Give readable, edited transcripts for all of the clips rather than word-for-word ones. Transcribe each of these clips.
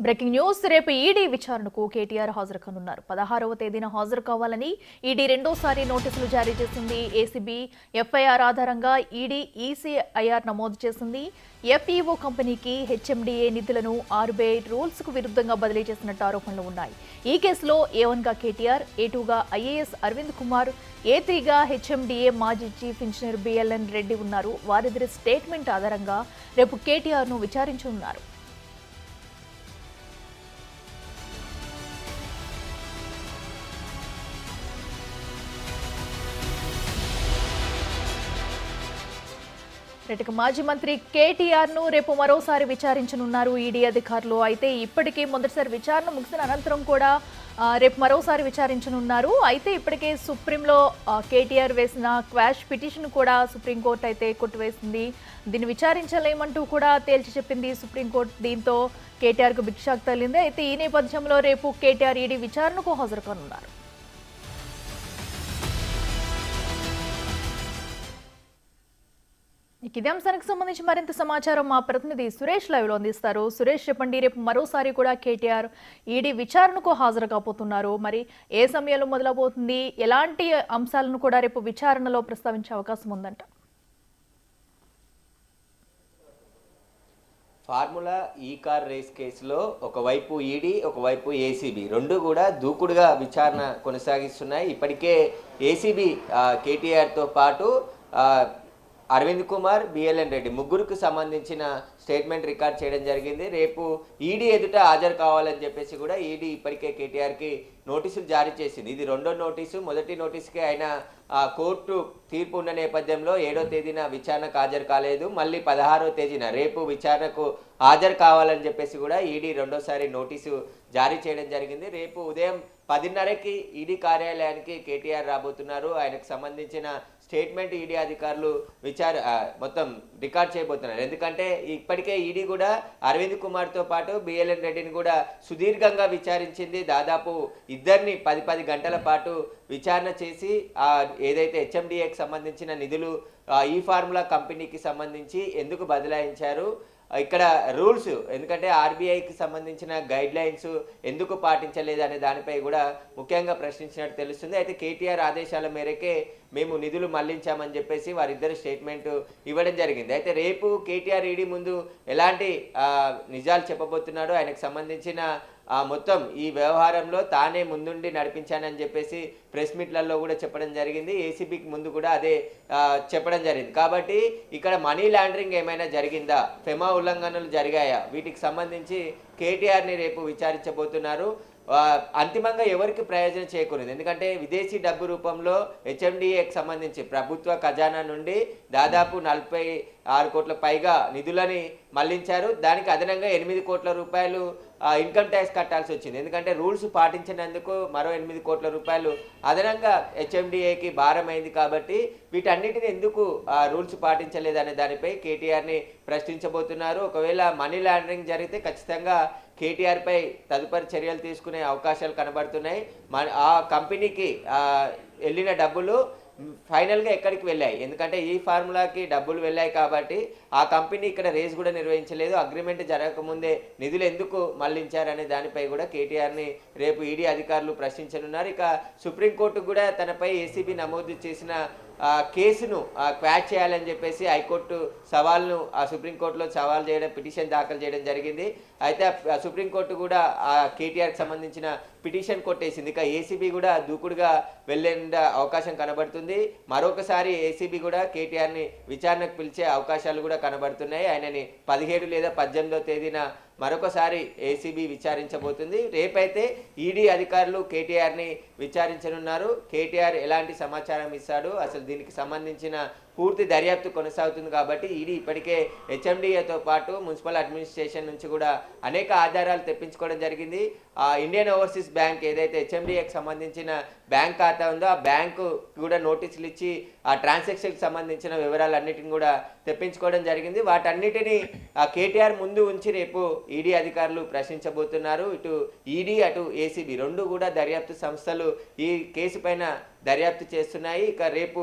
Breaking news రేపు ED విచారణకు కేటీఆర్ హాజరు కానున్నారు. 16వ తేదీన హాజరు కావాలని ఈడీ రెండోసారి నోటీసులు జారీ చేసింది. ఏసీబీ ఎఫ్ఐఆర్ ఆధారంగా ఈడీ ఈసీఐఆర్ నమోదు చేసింది. ఎఫ్ఈఓ కంపెనీకి హెచ్ఎండిఏ నిధులను ఆర్బీఐ రూల్స్ కు విరుద్ధంగా బదిలీ చేసినట్టు ఆరోపణలు ఉన్నాయి. ఈ కేసులో ఏ1గా కేటీఆర్, ఏ2గా ఐఏఎస్ అరవింద్ కుమార్, ఏ3గా హెచ్ఎండిఏ మాజీ చీఫ్ ఇంజనీర్ బిఎల్ఎన్ రెడ్డి ఉన్నారు. వారిద్దరి స్టేట్మెంట్ ఆధారంగా రేపు కేటీఆర్ ను విచారించనున్నారు. మాజీ మంత్రి కేటీఆర్ ను రేపు మరోసారి విచారించనున్నారు ఈడీ అధికారులు. అయితే ఇప్పటికే మొదటిసారి విచారణ ముగిసిన అనంతరం కూడా రేపు మరోసారి విచారించనున్నారు. అయితే ఇప్పటికే సుప్రీంలో కేటీఆర్ వేసిన క్వాష్ పిటిషన్ కూడా సుప్రీంకోర్టు అయితే కొట్టివేసింది. దీన్ని విచారించలేమంటూ కూడా తేల్చి చెప్పింది సుప్రీంకోర్టు. దీంతో కేటీఆర్ కు భిక్షాక్ తగిలింది. అయితే ఈ నేపథ్యంలో రేపు కేటీఆర్ ఈడీ విచారణకు హాజరు కానున్నారు. ఇదే అంశానికి సంబంధించి మరింత సమాచారం మా ప్రతినిధి సురేష్ లైవ్ లో అందిస్తారు. సురేష్, చెప్పండి, రేపు మరోసారి కూడా కేటీఆర్ ఈడీ విచారణకు హాజరు కాబోతున్నారు. మరి ఏ సమయంలో మొదలబోతుంది, ఎలాంటి అంశాలను కూడా రేపు విచారణలో ప్రస్తావించే అవకాశం ఉందంట? ఫార్ములా ఈ కార్ రేస్ కేసులో ఒకవైపు ఈడీ, ఒకవైపు ఏసీబీ రెండు కూడా దూకుడుగా విచారణ కొనసాగిస్తున్నాయి. ఇప్పటికే ఏసీబీ కేటీఆర్తో పాటు అరవింద్ కుమార్, బిఎల్ఎన్ రెడ్డి ముగ్గురికి సంబంధించిన స్టేట్మెంట్ రికార్డ్ చేయడం జరిగింది. రేపు ఈడీ ఎదుట హాజరు కావాలని చెప్పేసి కూడా ఈడీ ఇప్పటికే కేటీఆర్కి నోటీసులు జారీ చేసింది. ఇది రెండో నోటీసు. మొదటి నోటీసుకే ఆయన కోర్టు తీర్పు ఉన్న నేపథ్యంలో 7వ తేదీన విచారణకు హాజరు కాలేదు. మళ్ళీ 16వ తేదీన రేపు విచారణకు హాజరు కావాలని చెప్పేసి కూడా ఈడీ రెండోసారి నోటీసు జారీ చేయడం జరిగింది. రేపు ఉదయం 10:30కి ఈడీ కార్యాలయానికి కేటీఆర్ రాబోతున్నారు. ఆయనకు సంబంధించిన స్టేట్మెంట్ ఈడీ అధికారులు మొత్తం రికార్డ్ చేయబోతున్నారు. ఎందుకంటే ఇప్పటికే ఈడీ కూడా అరవింద్ కుమార్తో పాటు బిఎల్ఎన్ రెడ్డిని కూడా సుదీర్ఘంగా విచారించింది. దాదాపు ఇద్దరిని 10 గంటల పాటు విచారణ చేసి ఏదైతే హెచ్ఎండిఏకి సంబంధించిన నిధులు ఈ ఫార్ములా కంపెనీకి సంబంధించి ఎందుకు బదలాయించారు, ఇక్కడ రూల్స్ ఎందుకంటే ఆర్బీఐకి సంబంధించిన గైడ్ లైన్స్ ఎందుకు పాటించలేదు అనే దానిపై కూడా ముఖ్యంగా ప్రశ్నించినట్టు తెలుస్తుంది. అయితే కేటీఆర్ ఆదేశాల మేరకే మేము నిధులు మళ్లించామని చెప్పేసి వారిద్దరు స్టేట్మెంట్ ఇవ్వడం జరిగింది. అయితే రేపు కేటీఆర్ ఈడీ ముందు ఎలాంటి నిజాలు చెప్పబోతున్నాడో, ఆయనకు సంబంధించిన మొత్తం ఈ వ్యవహారంలో తానే ముందుండి నడిపించానని చెప్పేసి ప్రెస్ మీట్లలో కూడా చెప్పడం జరిగింది. ఏసీబీకి ముందు కూడా అదే చెప్పడం జరిగింది. కాబట్టి ఇక్కడ మనీ లాండరింగ్ ఏమైనా జరిగిందా, ఫెమా ఉల్లంఘనలు జరిగాయా, వీటికి సంబంధించి కేటీఆర్ని రేపు విచారించబోతున్నారు. అంతిమంగా ఎవరికి ప్రయోజనం చేకూరింది, ఎందుకంటే విదేశీ డబ్బు రూపంలో హెచ్ఎండిఏకి సంబంధించి ప్రభుత్వ ఖజానా నుండి దాదాపు 46 కోట్ల పైగా నిధులని మళ్లించారు. దానికి అదనంగా 8 కోట్ల రూపాయలు ఇన్కమ్ ట్యాక్స్ కట్టాల్సి వచ్చింది. ఎందుకంటే రూల్స్ పాటించినందుకు మరో 8 కోట్ల రూపాయలు అదనంగా హెచ్ఎండిఏకి భారమైంది. కాబట్టి వీటన్నిటిని ఎందుకు రూల్స్ పాటించలేదనే దానిపై కేటీఆర్ని ప్రశ్నించబోతున్నారు. ఒకవేళ మనీ లాండరింగ్ జరిగితే ఖచ్చితంగా కేటీఆర్పై తదుపరి చర్యలు తీసుకునే అవకాశాలు కనబడుతున్నాయి. ఆ కంపెనీకి వెళ్ళిన డబ్బులు ఫైనల్గా ఎక్కడికి వెళ్ళాయి, ఎందుకంటే ఈ ఫార్ములాకి డబ్బులు వెళ్ళాయి కాబట్టి ఆ కంపెనీ ఇక్కడ రేస్ కూడా నిర్వహించలేదు. అగ్రిమెంట్ జరగకముందే నిధులు ఎందుకు మళ్లించారనే దానిపై కూడా కేటీఆర్ని రేపు ఈడీ అధికారులు ప్రశ్నించనున్నారు. ఇక సుప్రీంకోర్టు కూడా తనపై ఏసీబీ నమోదు చేసిన కేసును క్వాష్ చేయాలని చెప్పేసి హైకోర్టు సవాల్ను సుప్రీంకోర్టులో సవాల్ చేయడం, పిటిషన్ దాఖలు చేయడం జరిగింది. అయితే సుప్రీంకోర్టు కూడా కేటీఆర్కి సంబంధించిన పిటిషన్ కొట్టేసింది. ఇక ఏసీబీ కూడా దూకుడుగా వెళ్ళే అవకాశం కనబడుతుంది. మరొకసారి ఏసీబీ కూడా కేటీఆర్ని విచారణకు పిలిచే అవకాశాలు కూడా కనబడుతున్నాయి. ఆయనని 17 లేదా 18వ తేదీన మరొకసారి ఏసీబీ విచారించబోతుంది. రేపైతే ఈడీ అధికారులు కేటీఆర్ని విచారించనున్నారు. కేటీఆర్ ఎలాంటి సమాచారం ఇస్తాడు, అసలు దీనికి సంబంధించిన పూర్తి దర్యాప్తు కొనసాగుతుంది. కాబట్టి ఈడీ ఇప్పటికే హెచ్ఎండిఏతో పాటు మున్సిపల్ అడ్మినిస్ట్రేషన్ నుంచి కూడా అనేక ఆధారాలు తెప్పించుకోవడం జరిగింది. ఇండియన్ ఓవర్సీస్ బ్యాంక్ ఏదైతే హెచ్ఎండిఏకి సంబంధించిన బ్యాంక్ ఖాతా ఉందో ఆ బ్యాంకు కూడా నోటీసులు ఇచ్చి ఆ ట్రాన్సాక్షన్కి సంబంధించిన వివరాలన్నిటిని కూడా తెప్పించుకోవడం జరిగింది. వాటన్నిటిని కేటీఆర్ ముందు ఉంచి రేపు ఈడీ అధికారులు ప్రశ్నించబోతున్నారు. ఇటు ఈడీ అటు ఏసీబీ రెండు కూడా దర్యాప్తు సంస్థలు ఈ కేసు పైన దర్యాప్తు చేస్తున్నాయి. ఇక రేపు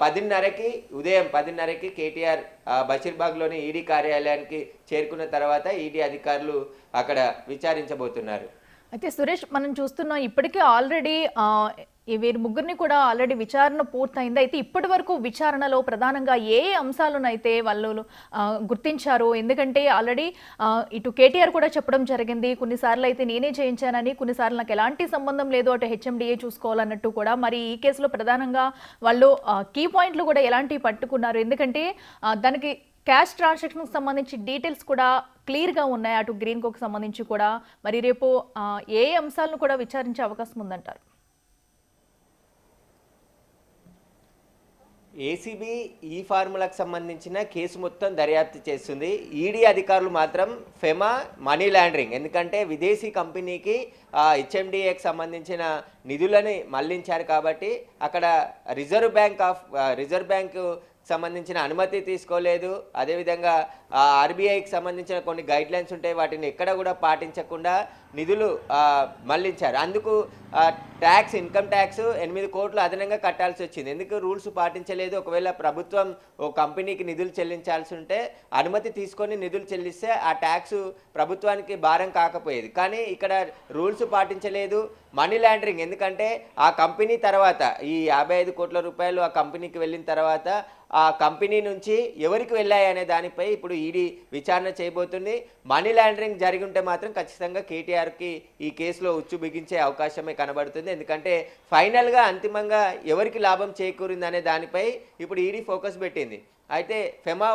10:30కి ఉదయం 10:30కి కేటీఆర్ బషీర్బాగ్లోని ఈడీ కార్యాలయానికి చేరుకున్న తర్వాత ఈడీ అధికారులు అక్కడ విచారించబోతున్నారు. అయితే సురేష్, మనం చూస్తున్నాం ఇప్పటికే ఆల్రెడీ వీరి ముగ్గురిని కూడా ఆల్రెడీ విచారణ పూర్తయింది. అయితే ఇప్పటి వరకు విచారణలో ప్రధానంగా ఏ అంశాలనైతే వాళ్ళు గుర్తించారు? ఎందుకంటే ఆల్రెడీ ఇటు కేటీఆర్ కూడా చెప్పడం జరిగింది, కొన్నిసార్లు అయితే నేనే చేయించానని, కొన్నిసార్లు నాకు ఎలాంటి సంబంధం లేదు, అటు హెచ్ఎండిఏ చూసుకోవాలన్నట్టు కూడా. మరి ఈ కేసులో ప్రధానంగా వాళ్ళు కీ పాయింట్లు కూడా ఎలాంటివి పట్టుకున్నారు? ఎందుకంటే దానికి క్యాష్ ట్రాన్సాక్షన్కి సంబంధించి డీటెయిల్స్ కూడా క్లియర్గా ఉన్నాయి, అటు గ్రీన్ కోకి సంబంధించి కూడా. మరి రేపు ఏ అంశాలను కూడా విచారించే అవకాశం ఉందంటారు? ఏసీబీ ఈ ఫార్ములాకు సంబంధించిన కేసు మొత్తం దర్యాప్తు చేస్తుంది. ఈడీ అధికారులు మాత్రం ఫెమా మనీ లాండరింగ్, ఎందుకంటే విదేశీ కంపెనీకి హెచ్ఎండిఏకి సంబంధించిన నిధులని మళ్లించారు కాబట్టి అక్కడ రిజర్వ్ బ్యాంకు సంబంధించిన అనుమతి తీసుకోలేదు. అదేవిధంగా ఆర్బీఐకి సంబంధించిన కొన్ని గైడ్లైన్స్ ఉంటాయి, వాటిని ఎక్కడ కూడా పాటించకుండా నిధులు మళ్లించారు. అందుకు ట్యాక్స్, ఇన్కమ్ ట్యాక్స్ 8 కోట్లు అదనంగా కట్టాల్సి వచ్చింది. ఎందుకు రూల్స్ పాటించలేదు? ఒకవేళ ప్రభుత్వం ఓ కంపెనీకి నిధులు చెల్లించాల్సి ఉంటే అనుమతి తీసుకొని నిధులు చెల్లిస్తే ఆ ట్యాక్స్ ప్రభుత్వానికి భారం కాకపోయేది. కానీ ఇక్కడ రూల్స్ పాటించలేదు. మనీ లాండరింగ్, ఎందుకంటే ఆ కంపెనీ తర్వాత ఈ 55 కోట్ల రూపాయలు ఆ కంపెనీకి వెళ్ళిన తర్వాత ఆ కంపెనీ నుంచి ఎవరికి వెళ్ళాయి అనే దానిపై ఇప్పుడు ఈడీ విచారణ చేయబోతుంది. మనీ లాండరింగ్ జరిగి ఉంటే మాత్రం ఖచ్చితంగా కేటీఆర్కి ఈ కేసులో ఉచ్చు బిగించే అవకాశమే కనబడుతుంది. ఎందుకంటే ఫైనల్గా అంతిమంగా ఎవరికి లాభం చేకూరింది అనే దానిపై ఇప్పుడు ఈడీ ఫోకస్ పెట్టింది. అయితే ఫెమా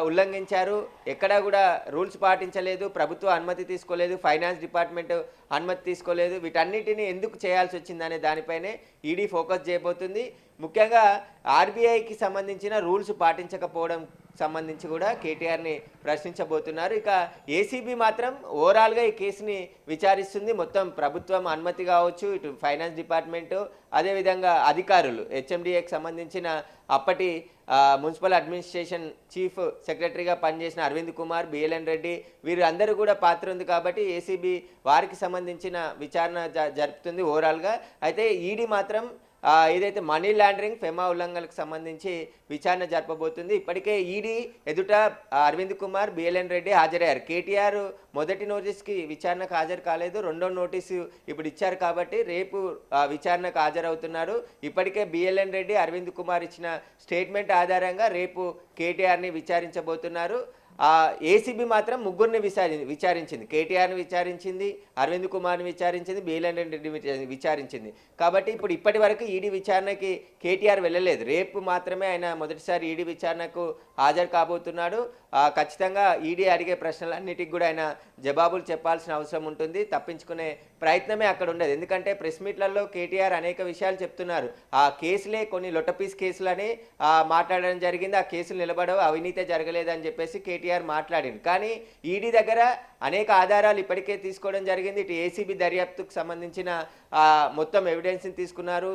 ఉల్లంఘించారు, ఎక్కడా కూడా రూల్స్ పాటించలేదు, ప్రభుత్వ అనుమతి తీసుకోలేదు, ఫైనాన్స్ డిపార్ట్మెంట్ అనుమతి తీసుకోలేదు, వీటన్నిటిని ఎందుకు చేయాల్సి వచ్చిందనే దానిపైనే ఈడీ ఫోకస్ చేయబోతుంది. ముఖ్యంగా ఆర్బీఐకి సంబంధించిన రూల్స్ పాటించకపోవడం సంబంధించి కూడా కేటీఆర్ని ప్రశ్నించబోతున్నారు. ఇక ఏసీబీ మాత్రం ఓవరాల్గా ఈ కేసుని విచారిస్తుంది. మొత్తం ప్రభుత్వం అనుమతి కావచ్చు, ఇటు ఫైనాన్స్ డిపార్ట్మెంటు, అదేవిధంగా అధికారులు, హెచ్ఎండిఏకి సంబంధించిన అప్పటి మున్సిపల్ అడ్మినిస్ట్రేషన్ చీఫ్ సెక్రటరీగా పనిచేసిన అరవింద్ కుమార్, బిఎల్ఎన్ రెడ్డి, వీరందరూ కూడా పాత్ర ఉంది కాబట్టి ఏసీబీ వారికి సంబంధించిన విచారణ జరుపుతుంది ఓవరాల్గా. అయితే ఈడీ మాత్రం ఏదైతే మనీ లాండరింగ్, ఫెమా ఉల్లంఘనలకు సంబంధించి విచారణ జరపబోతుంది. ఇప్పటికే ఈడీ ఎదుట అరవింద్ కుమార్, బిఎల్ఎన్ రెడ్డి హాజరయ్యారు. కేటీఆర్ మొదటి నోటీస్కి విచారణకు హాజరు కాలేదు, రెండో నోటీసు ఇప్పుడు ఇచ్చారు కాబట్టి రేపు విచారణకు హాజరవుతున్నారు. ఇప్పటికే బిఎల్ఎన్ రెడ్డి, అరవింద్ కుమార్ ఇచ్చిన స్టేట్మెంట్ ఆధారంగా రేపు కేటీఆర్ని విచారించబోతున్నారు. ఏసీబీ మాత్రం ముగ్గురిని విచారించింది. కేటీఆర్ని విచారించింది, అరవింద్ కుమార్ని విచారించింది, బిఎల్ఎన్ రెడ్డిని విచారించింది. కాబట్టి ఇప్పటి వరకు ఈడీ విచారణకి కేటీఆర్ వెళ్ళలేదు. రేపు మాత్రమే ఆయన మొదటిసారి ఈడీ విచారణకు హాజరు కాబోతున్నాడు. ఖచ్చితంగా ఈడీ అడిగే ప్రశ్నలన్నిటికి కూడా ఆయన జవాబులు చెప్పాల్సిన అవసరం ఉంటుంది. తప్పించుకునే ప్రయత్నమే అక్కడ ఉండదు. ఎందుకంటే ప్రెస్ మీట్లలో కేటీఆర్ అనేక విషయాలు చెప్తున్నారు. ఆ కేసులే కొన్ని లొట్టపీస్ కేసులని మాట్లాడడం జరిగింది. ఆ కేసులు నిలబడవు, అవినీతి జరగలేదని చెప్పేసి కేటీఆర్ మాట్లాడింది. కానీ ఈడీ దగ్గర అనేక ఆధారాలు ఇప్పటికే తీసుకోవడం జరిగింది. ఇటు ఏసీబీ దర్యాప్తుకు సంబంధించిన మొత్తం ఎవిడెన్స్ని తీసుకున్నారు.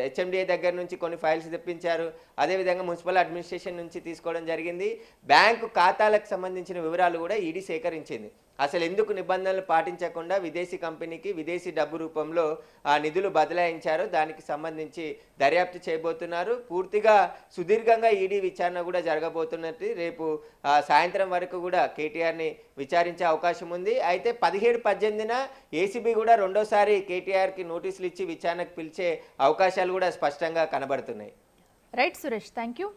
హెచ్ఎండిఏ దగ్గర నుంచి కొన్ని ఫైల్స్ తెప్పించారు. అదేవిధంగా మున్సిపల్ అడ్మినిస్ట్రేషన్ నుంచి తీసుకోవడం జరిగింది. బ్యాంకు ఖాతాలకు సంబంధించిన వివరాలు కూడా ఈడీ సేకరించింది. అసలు ఎందుకు నిబంధనలు పాటించకుండా విదేశీ కంపెనీకి విదేశీ డబ్బు రూపంలో నిధులు బదలాయించారో దానికి సంబంధించి దర్యాప్తు చేయబోతున్నారు. పూర్తిగా సుదీర్ఘంగా ఈడీ విచారణ కూడా జరగబోతున్నట్టు రేపు సాయంత్రం వరకు కూడా కేటీఆర్ని విచారించే అవకాశం ఉంది. అయితే 17-18న ఏసీబీ కూడా రెండోసారి కేటీఆర్కి నోటీసులు ఇచ్చి విచారణకు పిలిచే అవకాశాలు కూడా స్పష్టంగా కనబడుతున్నాయి. Right Suresh, thank you.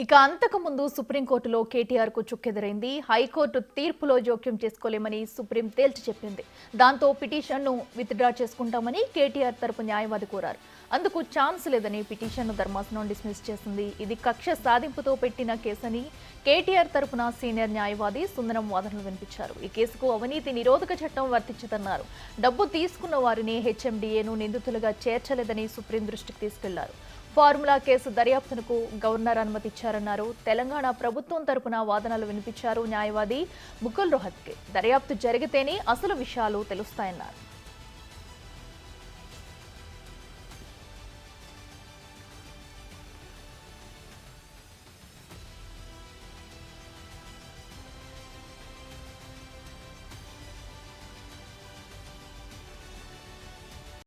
ఇక అంతకుముందు సుప్రీంకోర్టులో కేటీఆర్కు చుక్కెదురైంది. హైకోర్టు తీర్పులో జోక్యం చేసుకోలేమని సుప్రీం తేల్చి చెప్పింది. దాంతో పిటిషన్ను విత్డ్రా చేసుకుంటామని కేటీఆర్ తరపు న్యాయవాది కోరారు. అందుకు ఛాన్స్ లేదని పిటిషన్ను ధర్మాసనం డిస్మిస్ చేసింది. ఇది కక్ష సాధింపుతో పెట్టిన కేసని కేటీఆర్ తరపున సీనియర్ న్యాయవాది సుందరం వాదనలు వినిపించారు. ఈ కేసుకు అవినీతి నిరోధక చట్టం వర్తించదన్నారు. డబ్బు తీసుకున్న వారిని హెచ్ఎండిఏను నిందితులుగా చేర్చలేదని సుప్రీం దృష్టికి తీసుకెళ్లారు. ఫార్ములా కేసు దర్యాప్తునకు గవర్నర్ అనుమతిచ్చారన్నారు. తెలంగాణ ప్రభుత్వం తరపున వాదనలు వినిపించారు న్యాయవాది ముకుల్ రోహత్గే. దర్యాప్తు జరిగితేనే అసలు విషయాలు తెలుస్తాయన్నారు.